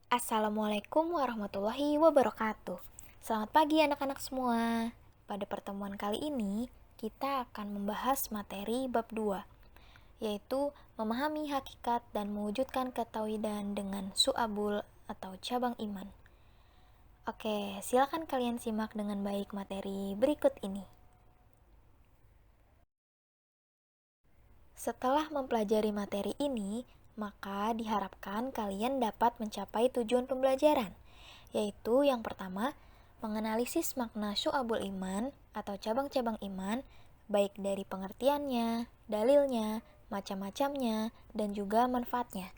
Assalamualaikum warahmatullahi wabarakatuh. Selamat pagi anak-anak semua. Pada pertemuan kali ini, kita akan membahas materi bab 2, yaitu memahami hakikat dan mewujudkan ketauhidan dengan su'abul atau cabang iman. Oke, silakan kalian simak dengan baik materi berikut ini. Setelah mempelajari materi ini, maka diharapkan kalian dapat mencapai tujuan pembelajaran, yaitu yang pertama, menganalisis makna syu'abul iman atau cabang-cabang iman, baik dari pengertiannya, dalilnya, macam-macamnya, dan juga manfaatnya.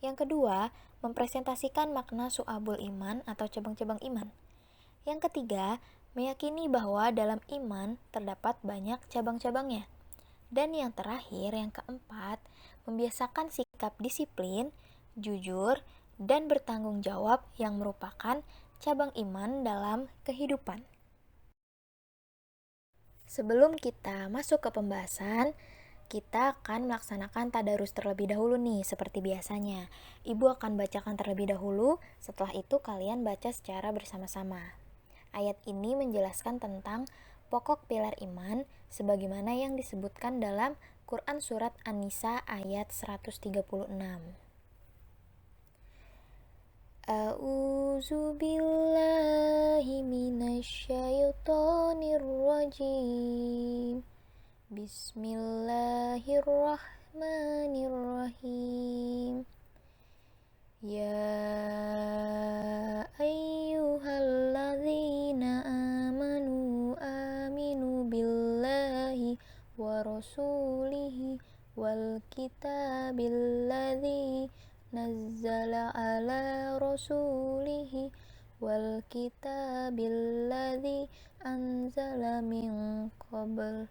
Yang kedua, mempresentasikan makna syu'abul iman atau cabang-cabang iman. Yang ketiga, meyakini bahwa dalam iman terdapat banyak cabang-cabangnya. Dan yang terakhir, yang keempat, membiasakan sikap disiplin, jujur, dan bertanggung jawab yang merupakan cabang iman dalam kehidupan. Sebelum kita masuk ke pembahasan, kita akan melaksanakan tadarus terlebih dahulu nih, seperti biasanya. Ibu akan bacakan terlebih dahulu, setelah itu kalian baca secara bersama-sama. Ayat ini menjelaskan tentang pokok pilar iman sebagaimana yang disebutkan dalam Quran Surat An-Nisa ayat 136. A'udzu billahi minasyaitonir rajim. Bismillahirrahmanirrahim. Ya ayyuhalladzina aminu billahi wa rasulihi wal kitabilladzi nazzala ala rasulihi wal kitabilladzi anzala min qabl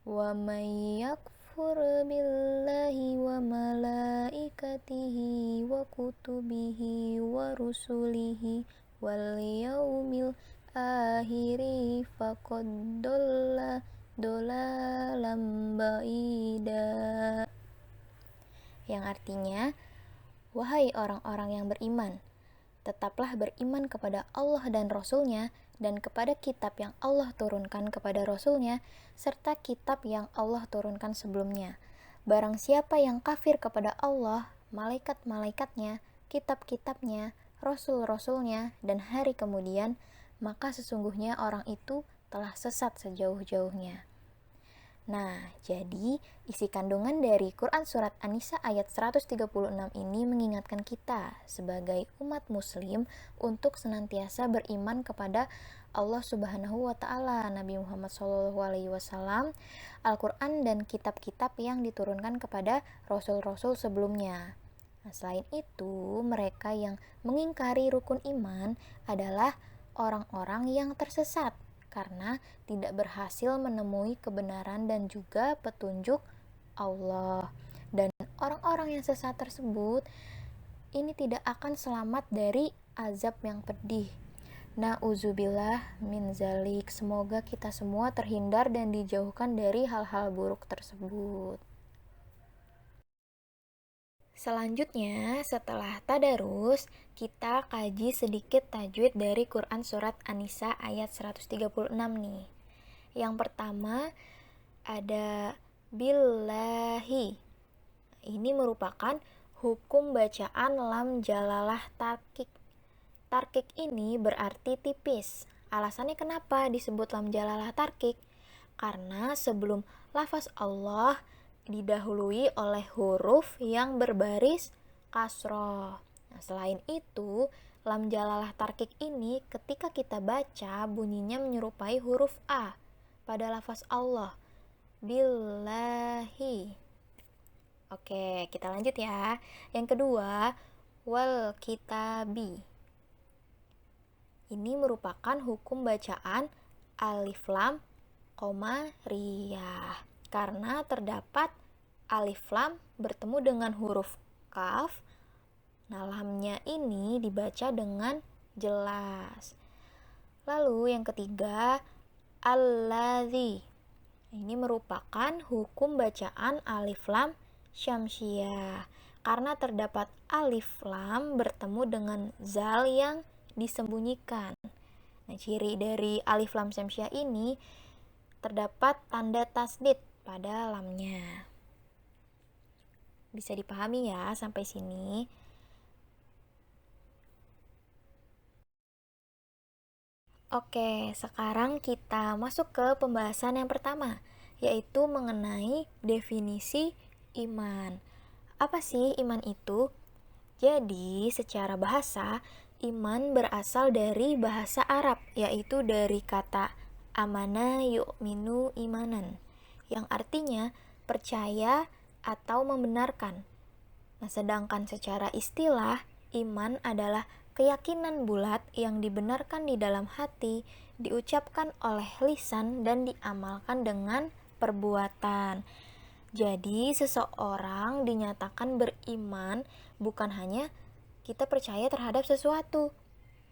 wa may yakfur billahi wa malaikatihi wa kutubihi wa rusulihi wal yaumil akhiri faqad dolla dolalam ba'ida, yang artinya, wahai orang-orang yang beriman, tetaplah beriman kepada Allah dan Rasul-Nya dan kepada kitab yang Allah turunkan kepada Rasul-Nya serta kitab yang Allah turunkan sebelumnya. Barang siapa yang kafir kepada Allah, malaikat-malaikatnya, kitab-kitabnya, Rasul-Rasulnya, dan hari kemudian, maka sesungguhnya orang itu telah sesat sejauh-jauhnya. Nah, jadi isi kandungan dari Quran Surat An-Nisa ayat 136 ini mengingatkan kita sebagai umat muslim untuk senantiasa beriman kepada Allah Subhanahu wa Ta'ala, Nabi Muhammad SAW, Al-Quran, dan kitab-kitab yang diturunkan kepada rasul-rasul sebelumnya. Nah, selain itu, mereka yang mengingkari rukun iman adalah orang-orang yang tersesat karena tidak berhasil menemui kebenaran dan juga petunjuk Allah. Dan orang-orang yang sesat tersebut ini tidak akan selamat dari azab yang pedih. Na'udzubillah min zalik. Semoga kita semua terhindar dan dijauhkan dari hal-hal buruk tersebut. Selanjutnya, setelah tadarus, kita kaji sedikit tajwid dari Quran Surat An-Nisa ayat 136 nih. Yang pertama, ada billahi. Ini merupakan hukum bacaan lam jalalah tarkik. Tarkik ini berarti tipis. Alasannya kenapa disebut lam jalalah tarkik? Karena sebelum lafaz Allah didahului oleh huruf yang berbaris kasroh. Nah, selain itu, lam jalalah tarkik ini ketika kita baca bunyinya menyerupai huruf A pada lafaz Allah. Billahi. Oke, kita lanjut ya. Yang kedua, wal kitabi. Ini merupakan hukum bacaan alif lam koma riyah karena terdapat alif lam bertemu dengan huruf kaf. Nah, lamnya ini dibaca dengan jelas. Lalu yang ketiga, alladzi. Ini merupakan hukum bacaan alif lam syamsiyah karena terdapat alif lam bertemu dengan zal yang disembunyikan. Nah, ciri dari alif lam syamsiah ini terdapat tanda tasdid pada lamnya. Bisa dipahami ya sampai sini? Oke, sekarang kita masuk ke pembahasan yang pertama, yaitu mengenai definisi iman. Apa sih iman itu? Jadi, secara bahasa, iman berasal dari bahasa Arab, yaitu dari kata amana yu'minu imanan, yang artinya percaya atau membenarkan. Nah, sedangkan secara istilah, iman adalah keyakinan bulat yang dibenarkan di dalam hati, diucapkan oleh lisan, dan diamalkan dengan perbuatan. Jadi, seseorang dinyatakan beriman bukan hanya kita percaya terhadap sesuatu,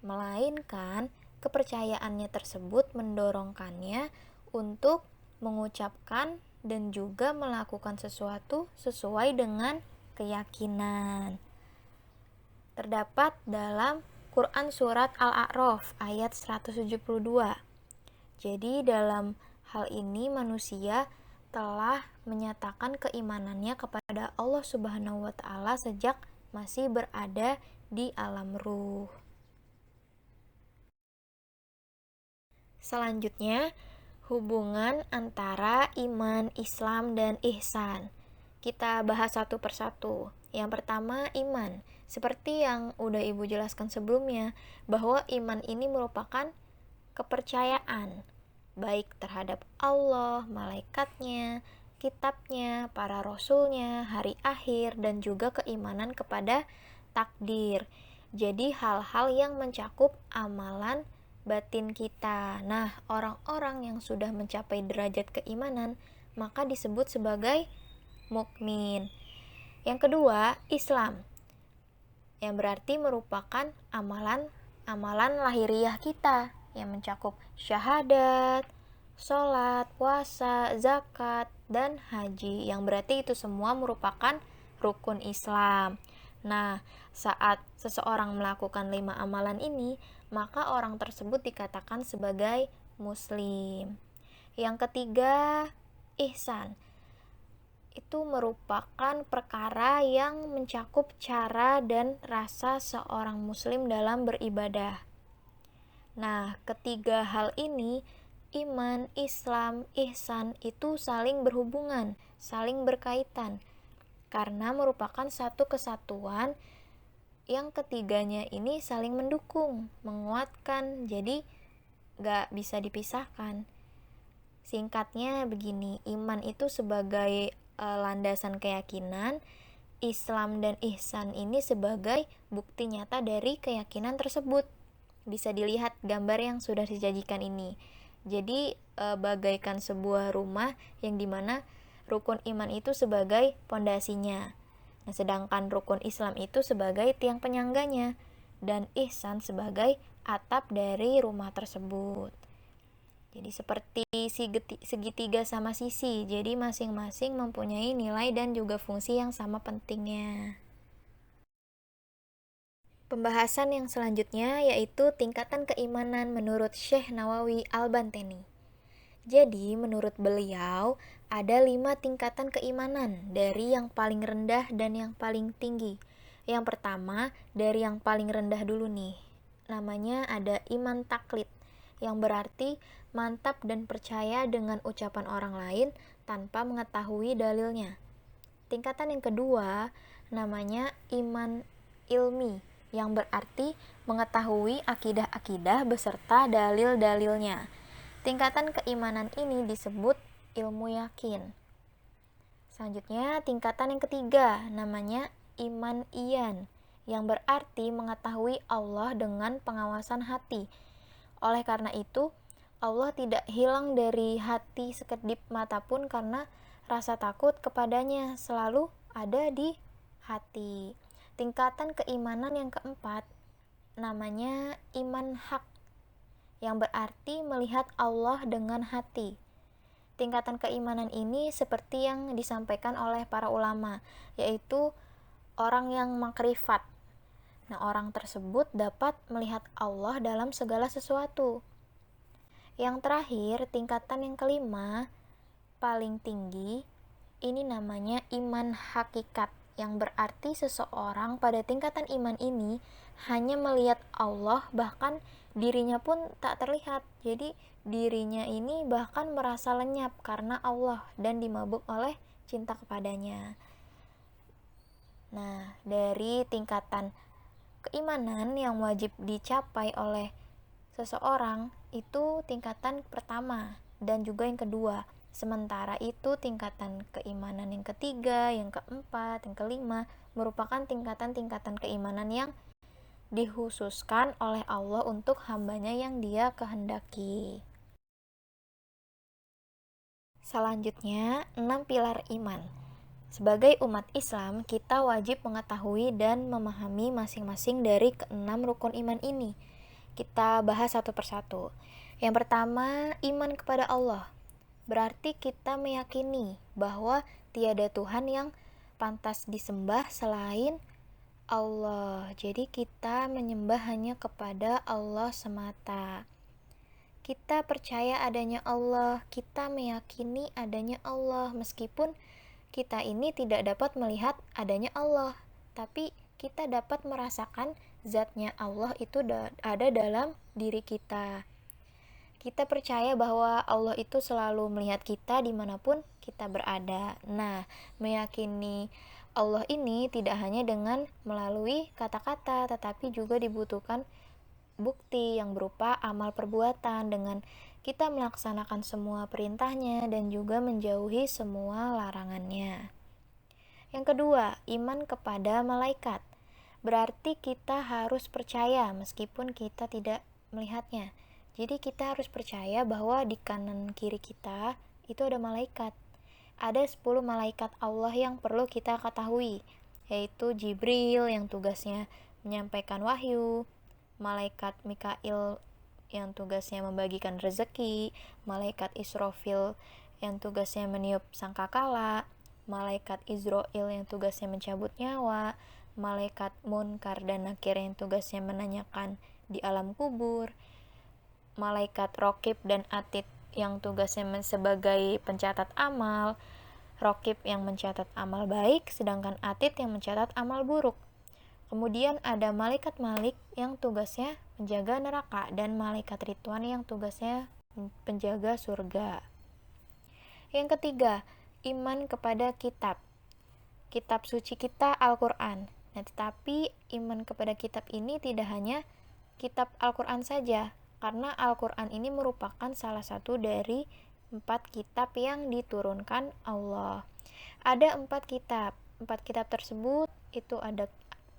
melainkan kepercayaannya tersebut mendorongkannya untuk mengucapkan dan juga melakukan sesuatu sesuai dengan keyakinan. Terdapat dalam Quran Surat Al-A'raf ayat 172. Jadi dalam hal ini manusia telah menyatakan keimanannya kepada Allah Subhanahu wa Ta'ala sejak masih berada di alam ruh. Selanjutnya, hubungan antara iman, Islam, dan ihsan. Kita bahas satu persatu. Yang pertama, iman. Seperti yang udah Ibu jelaskan sebelumnya, bahwa iman ini merupakan kepercayaan, baik terhadap Allah, malaikatnya, kitabnya, para rasulnya, hari akhir, dan juga keimanan kepada takdir. Jadi hal-hal yang mencakup amalan batin kita. Nah, orang-orang yang sudah mencapai derajat keimanan, maka disebut sebagai mukmin. Yang kedua, Islam, yang berarti merupakan amalan lahiriah kita yang mencakup syahadat, sholat, puasa, zakat, dan haji, yang berarti itu semua merupakan rukun Islam. Nah, saat seseorang melakukan 5 amalan ini, maka orang tersebut dikatakan sebagai muslim. Yang ketiga, ihsan. Itu merupakan perkara yang mencakup cara dan rasa seorang muslim dalam beribadah. Nah, ketiga hal ini, iman, Islam, ihsan, itu saling berhubungan, saling berkaitan, karena merupakan satu kesatuan yang ketiganya ini saling mendukung, menguatkan, jadi gak bisa dipisahkan. Singkatnya begini, iman itu sebagai landasan keyakinan, Islam dan ihsan ini sebagai bukti nyata dari keyakinan tersebut. Bisa dilihat gambar yang sudah disajikan ini. Jadi bagaikan sebuah rumah yang dimana rukun iman itu sebagai pondasinya. Nah, sedangkan rukun Islam itu sebagai tiang penyangganya dan ihsan sebagai atap dari rumah tersebut. Jadi seperti segitiga sama sisi, jadi masing-masing mempunyai nilai dan juga fungsi yang sama pentingnya. Pembahasan yang selanjutnya yaitu tingkatan keimanan menurut Syekh Nawawi Al-Banteni. Jadi, menurut beliau, ada 5 tingkatan keimanan, dari yang paling rendah dan yang paling tinggi. Yang pertama, dari yang paling rendah dulu nih. Namanya ada iman taklid, yang berarti mantap dan percaya dengan ucapan orang lain tanpa mengetahui dalilnya. Tingkatan yang kedua, namanya iman ilmi, yang berarti mengetahui akidah-akidah beserta dalil-dalilnya. Tingkatan keimanan ini disebut ilmu yakin. Selanjutnya, tingkatan yang ketiga, namanya iman iyan, yang berarti mengetahui Allah dengan pengawasan hati. Oleh karena itu, Allah tidak hilang dari hati sekedip mata pun karena rasa takut kepadanya selalu ada di hati. Tingkatan keimanan yang keempat, namanya iman hak, yang berarti melihat Allah dengan hati. Tingkatan keimanan ini seperti yang disampaikan oleh para ulama, yaitu orang yang makrifat. Nah, orang tersebut dapat melihat Allah dalam segala sesuatu. Yang terakhir, tingkatan yang kelima, paling tinggi, ini namanya iman hakikat, yang berarti seseorang pada tingkatan iman ini hanya melihat Allah, bahkan dirinya pun tak terlihat. Jadi dirinya ini bahkan merasa lenyap karena Allah dan dimabuk oleh cinta kepadanya. Nah, dari tingkatan keimanan yang wajib dicapai oleh seseorang itu tingkatan pertama dan juga yang kedua. Sementara itu tingkatan keimanan yang ketiga, yang keempat, yang kelima merupakan tingkatan-tingkatan keimanan yang dikhususkan oleh Allah untuk hambanya yang Dia kehendaki. Selanjutnya, 6 pilar iman. Sebagai umat Islam, kita wajib mengetahui dan memahami masing-masing dari keenam rukun iman ini. Kita bahas satu persatu. Yang pertama, iman kepada Allah. Berarti kita meyakini bahwa tiada Tuhan yang pantas disembah selain Allah. Jadi kita menyembah hanya kepada Allah semata. Kita percaya adanya Allah, kita meyakini adanya Allah meskipun kita ini tidak dapat melihat adanya Allah, tapi kita dapat merasakan zatnya Allah itu ada dalam diri kita. Kita percaya bahwa Allah itu selalu melihat kita dimanapun kita berada. Nah, meyakini Allah ini tidak hanya dengan melalui kata-kata, tetapi juga dibutuhkan bukti yang berupa amal perbuatan dengan kita melaksanakan semua perintahnya dan juga menjauhi semua larangannya. Yang kedua, iman kepada malaikat. Berarti kita harus percaya meskipun kita tidak melihatnya. Jadi kita harus percaya bahwa di kanan kiri kita itu ada malaikat. Ada 10 malaikat Allah yang perlu kita ketahui, yaitu Jibril yang tugasnya menyampaikan wahyu, malaikat Mikail yang tugasnya membagikan rezeki, malaikat Israfil yang tugasnya meniup sangkakala, malaikat Izrail yang tugasnya mencabut nyawa, malaikat Munkar dan Nakir yang tugasnya menanyakan di alam kubur, malaikat Rokib dan Atid yang tugasnya sebagai pencatat amal, Rokib yang mencatat amal baik, sedangkan Atid yang mencatat amal buruk. Kemudian ada malaikat Malik yang tugasnya menjaga neraka dan malaikat Ridwan yang tugasnya penjaga surga. Yang ketiga, iman kepada kitab. Kitab suci kita Al-Quran. Nah, tetapi iman kepada kitab ini tidak hanya kitab Al-Quran saja, karena Al-Quran ini merupakan salah satu dari 4 kitab yang diturunkan Allah. Ada 4 kitab. 4 kitab tersebut itu ada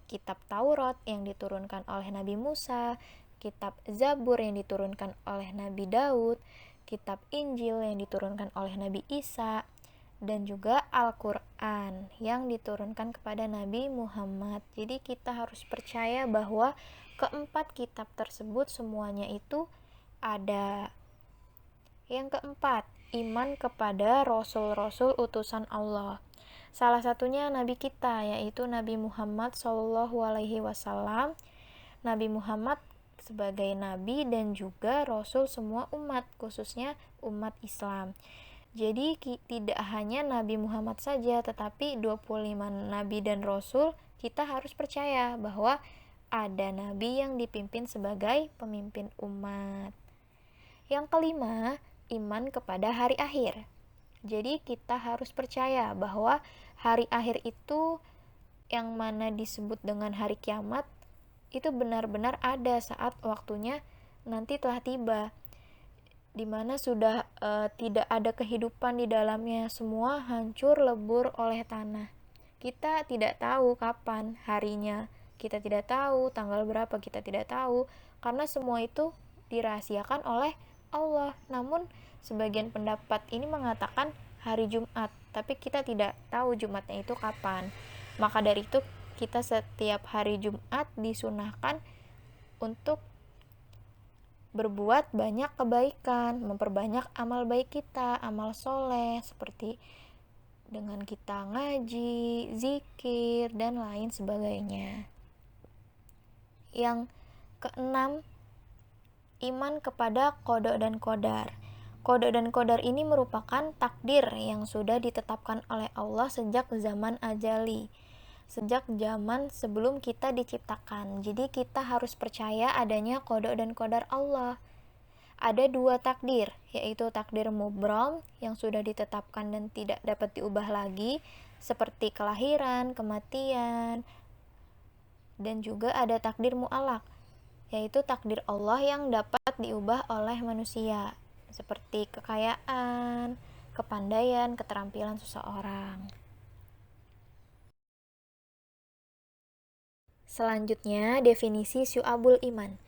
kitab Taurat yang diturunkan oleh Nabi Musa, kitab Zabur yang diturunkan oleh Nabi Daud, kitab Injil yang diturunkan oleh Nabi Isa, dan juga Al-Quran yang diturunkan kepada Nabi Muhammad. Jadi kita harus percaya bahwa keempat kitab tersebut semuanya itu ada. Yang keempat, iman kepada rasul-rasul utusan Allah. Salah satunya Nabi kita, yaitu Nabi Muhammad SAW. Nabi Muhammad sebagai Nabi dan juga Rasul semua umat, khususnya umat Islam. Jadi tidak hanya Nabi Muhammad saja, tetapi 25 Nabi dan Rasul kita harus percaya bahwa ada Nabi yang dipimpin sebagai pemimpin umat. Yang kelima, iman kepada hari akhir. Jadi kita harus percaya bahwa hari akhir itu yang mana disebut dengan hari kiamat itu benar-benar ada saat waktunya nanti telah tiba, dimana sudah tidak ada kehidupan di dalamnya, semua hancur lebur oleh tanah. Kita tidak tahu kapan harinya, kita tidak tahu tanggal berapa, kita tidak tahu, karena semua itu dirahasiakan oleh Allah. Namun sebagian pendapat ini mengatakan hari Jumat, tapi kita tidak tahu Jumatnya itu kapan. Maka dari itu kita setiap hari Jumat disunahkan untuk berbuat banyak kebaikan, memperbanyak amal baik kita, amal soleh, seperti dengan kita ngaji, zikir, dan lain sebagainya. Yang keenam, iman kepada qada dan qadar. Qada dan qadar ini merupakan takdir yang sudah ditetapkan oleh Allah sejak zaman azali, sejak zaman sebelum kita diciptakan. Jadi kita harus percaya adanya qada dan qadar Allah. Ada dua takdir, yaitu takdir mubram yang sudah ditetapkan dan tidak dapat diubah lagi, seperti kelahiran, kematian, dan juga ada takdir mu'alaq, yaitu takdir Allah yang dapat diubah oleh manusia, seperti kekayaan, kepandaian, keterampilan seseorang. Selanjutnya, definisi syu'abul iman.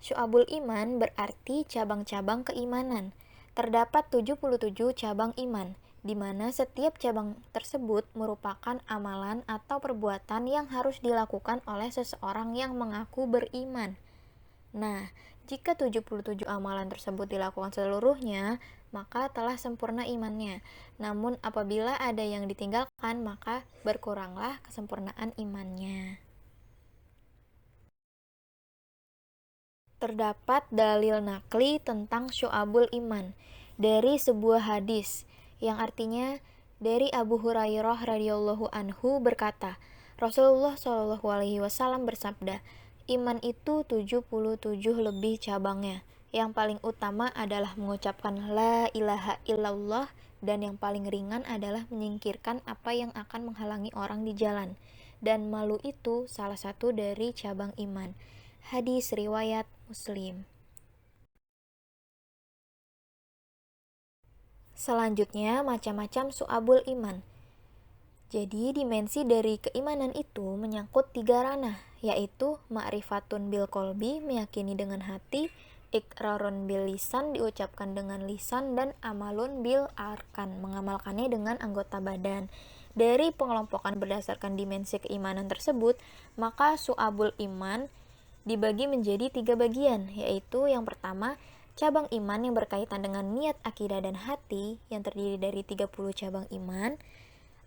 Syu'abul iman berarti cabang-cabang keimanan. Terdapat 77 cabang iman, di mana setiap cabang tersebut merupakan amalan atau perbuatan yang harus dilakukan oleh seseorang yang mengaku beriman. Nah, jika 77 amalan tersebut dilakukan seluruhnya, maka telah sempurna imannya. Namun apabila ada yang ditinggalkan, maka berkuranglah kesempurnaan imannya. Terdapat dalil nakli tentang syu'abul iman dari sebuah hadis yang artinya dari Abu Hurairah radhiyallahu anhu berkata, Rasulullah shallallahu alaihi wasallam bersabda, iman itu 77 lebih cabangnya. Yang paling utama adalah mengucapkan la ilaha illallah, dan yang paling ringan adalah menyingkirkan apa yang akan menghalangi orang di jalan. Dan malu itu salah satu dari cabang iman. Hadis riwayat Muslim. Selanjutnya, macam-macam su'abul iman. Jadi, dimensi dari keimanan itu menyangkut 3 ranah, yaitu ma'rifatun bil qalbi, meyakini dengan hati, iqrarun bil lisan, diucapkan dengan lisan, dan amalun bil arkan, mengamalkannya dengan anggota badan. Dari pengelompokan berdasarkan dimensi keimanan tersebut, maka su'abul iman dibagi menjadi 3 bagian, yaitu yang pertama, cabang iman yang berkaitan dengan niat, akidah, dan hati yang terdiri dari 30 cabang iman.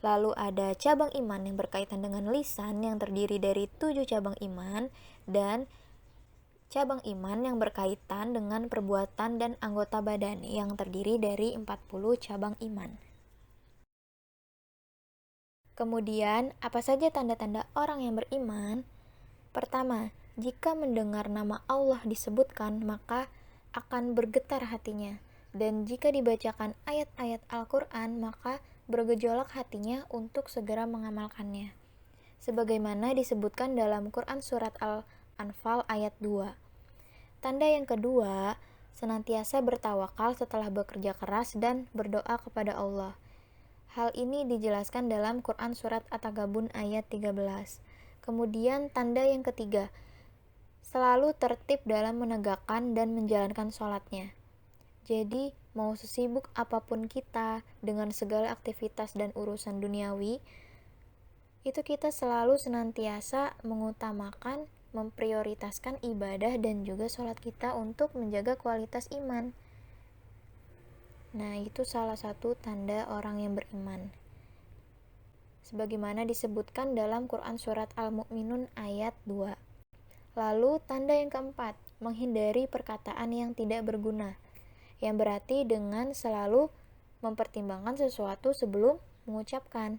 Lalu ada cabang iman yang berkaitan dengan lisan yang terdiri dari 7 cabang iman, dan cabang iman yang berkaitan dengan perbuatan dan anggota badan yang terdiri dari 40 cabang iman. Kemudian, apa saja tanda-tanda orang yang beriman? Pertama, jika mendengar nama Allah disebutkan, maka akan bergetar hatinya. Dan jika dibacakan ayat-ayat Al-Quran, maka bergejolak hatinya untuk segera mengamalkannya. Sebagaimana disebutkan dalam Quran Surat Al-Anfal ayat 2. Tanda yang kedua, senantiasa bertawakal setelah bekerja keras dan berdoa kepada Allah. Hal ini dijelaskan dalam Quran Surat At-Tagabun ayat 13. Kemudian tanda yang ketiga, selalu tertib dalam menegakkan dan menjalankan sholatnya. Jadi, mau sesibuk apapun kita dengan segala aktivitas dan urusan duniawi, itu kita selalu senantiasa mengutamakan, memprioritaskan ibadah dan juga sholat kita untuk menjaga kualitas iman. Nah, itu salah satu tanda orang yang beriman. Sebagaimana disebutkan dalam Quran Surat Al-Mu'minun ayat 2. Lalu tanda yang keempat, menghindari perkataan yang tidak berguna, yang berarti dengan selalu mempertimbangkan sesuatu sebelum mengucapkan.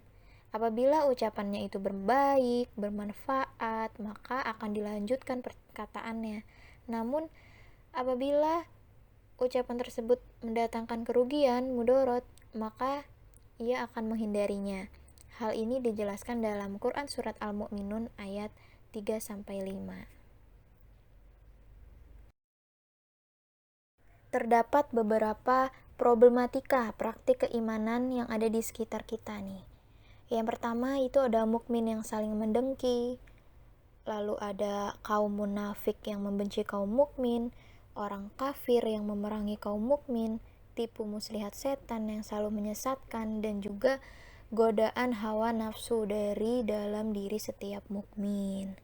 Apabila ucapannya itu berbaik, bermanfaat, maka akan dilanjutkan perkataannya. Namun, apabila ucapan tersebut mendatangkan kerugian, mudorot, maka ia akan menghindarinya. Hal ini dijelaskan dalam Quran Surat Al-Mu'minun ayat 3-5. Terdapat beberapa problematika praktik keimanan yang ada di sekitar kita nih. Yang pertama itu ada mukmin yang saling mendengki, lalu ada kaum munafik yang membenci kaum mukmin, orang kafir yang memerangi kaum mukmin, tipu muslihat setan yang selalu menyesatkan, dan juga godaan hawa nafsu dari dalam diri setiap mukmin.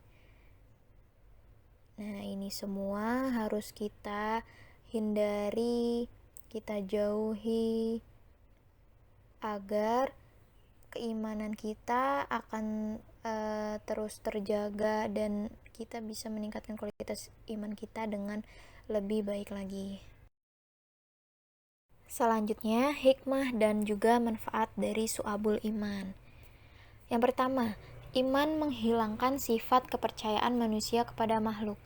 Nah, ini semua harus kita hindari, kita jauhi agar keimanan kita akan terus terjaga dan kita bisa meningkatkan kualitas iman kita dengan lebih baik lagi. Selanjutnya, hikmah dan juga manfaat dari su'abul iman. Yang pertama, iman menghilangkan sifat kepercayaan manusia kepada makhluk.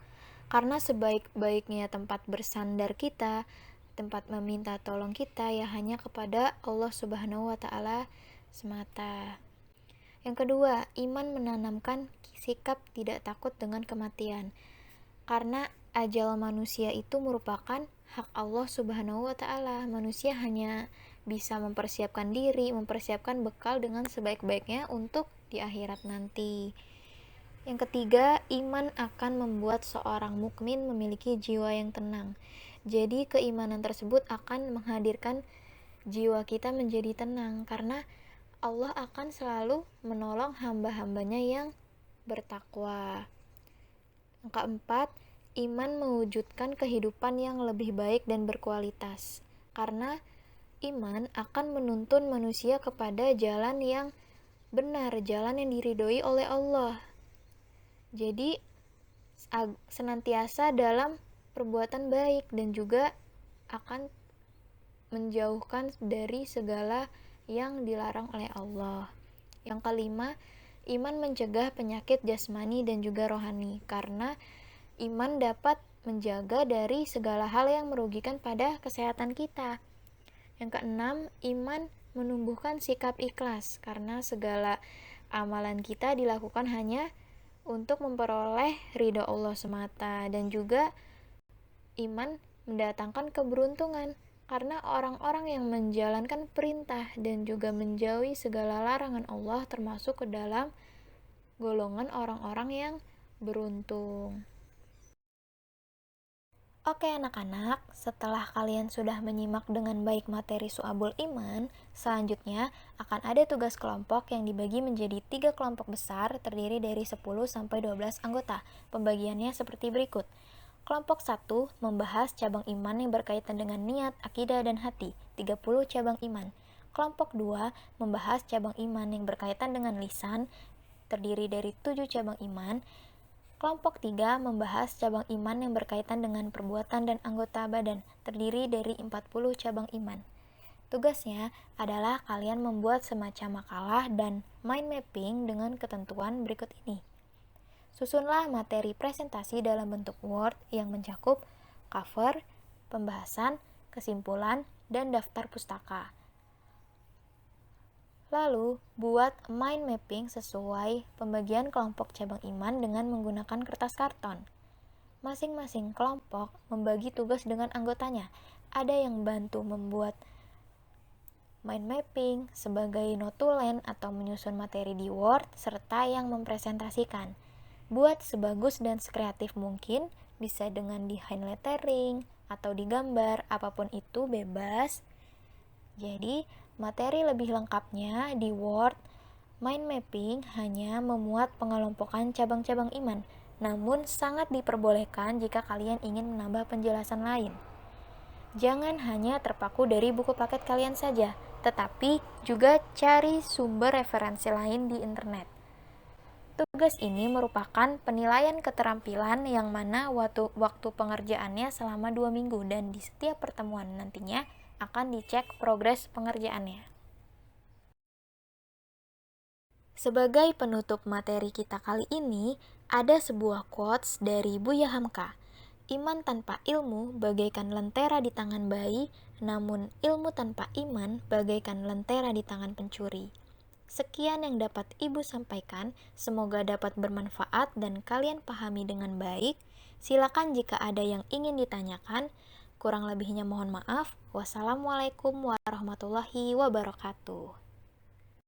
Karena sebaik-baiknya tempat bersandar kita, tempat meminta tolong kita ya hanya kepada Allah Subhanahu wa taala semata. Yang kedua, iman menanamkan sikap tidak takut dengan kematian. Karena ajal manusia itu merupakan hak Allah Subhanahu wa taala. Manusia hanya bisa mempersiapkan diri, mempersiapkan bekal dengan sebaik-baiknya untuk di akhirat nanti. Yang ketiga, iman akan membuat seorang mukmin memiliki jiwa yang tenang. Jadi keimanan tersebut akan menghadirkan jiwa kita menjadi tenang karena Allah akan selalu menolong hamba-hambanya yang bertakwa. Yang keempat, iman mewujudkan kehidupan yang lebih baik dan berkualitas. Karena iman akan menuntun manusia kepada jalan yang benar, jalan yang diridhoi oleh Allah. Jadi senantiasa dalam perbuatan baik dan juga akan menjauhkan dari segala yang dilarang oleh Allah. Yang kelima, iman mencegah penyakit jasmani dan juga rohani karena iman dapat menjaga dari segala hal yang merugikan pada kesehatan kita. Yang keenam, iman menumbuhkan sikap ikhlas karena segala amalan kita dilakukan hanya untuk memperoleh ridha Allah semata. Dan juga iman mendatangkan keberuntungan karena orang-orang yang menjalankan perintah dan juga menjauhi segala larangan Allah termasuk ke dalam golongan orang-orang yang beruntung. Oke anak-anak, setelah kalian sudah menyimak dengan baik materi su'abul iman, selanjutnya akan ada tugas kelompok yang dibagi menjadi 3 kelompok besar terdiri dari 10-12 anggota. Pembagiannya seperti berikut. Kelompok 1 membahas cabang iman yang berkaitan dengan niat, akidah, dan hati, 30 cabang iman. Kelompok 2 membahas cabang iman yang berkaitan dengan lisan, terdiri dari 7 cabang iman. Kelompok 3 membahas cabang iman yang berkaitan dengan perbuatan dan anggota badan, terdiri dari 40 cabang iman. Tugasnya adalah kalian membuat semacam makalah dan mind mapping dengan ketentuan berikut ini. Susunlah materi presentasi dalam bentuk Word yang mencakup cover, pembahasan, kesimpulan, dan daftar pustaka. Lalu, buat mind mapping sesuai pembagian kelompok cabang iman dengan menggunakan kertas karton. Masing-masing kelompok membagi tugas dengan anggotanya. Ada yang bantu membuat mind mapping sebagai notulen atau menyusun materi di Word, serta yang mempresentasikan. Buat sebagus dan sekreatif mungkin, bisa dengan di hand lettering atau digambar, apapun itu bebas. Jadi, materi lebih lengkapnya di Word, mind mapping hanya memuat pengelompokan cabang-cabang iman, namun sangat diperbolehkan jika kalian ingin menambah penjelasan lain. Jangan hanya terpaku dari buku paket kalian saja, tetapi juga cari sumber referensi lain di internet. Tugas ini merupakan penilaian keterampilan yang mana waktu pengerjaannya selama 2 minggu dan di setiap pertemuan nantinya akan dicek progres pengerjaannya. Sebagai penutup materi kita kali ini, ada sebuah quotes dari Buya Hamka. Iman tanpa ilmu bagaikan lentera di tangan bayi, namun ilmu tanpa iman bagaikan lentera di tangan pencuri. Sekian yang dapat Ibu sampaikan, semoga dapat bermanfaat dan kalian pahami dengan baik. Silakan jika ada yang ingin ditanyakan. Kurang lebihnya mohon maaf. Wassalamualaikum warahmatullahi wabarakatuh.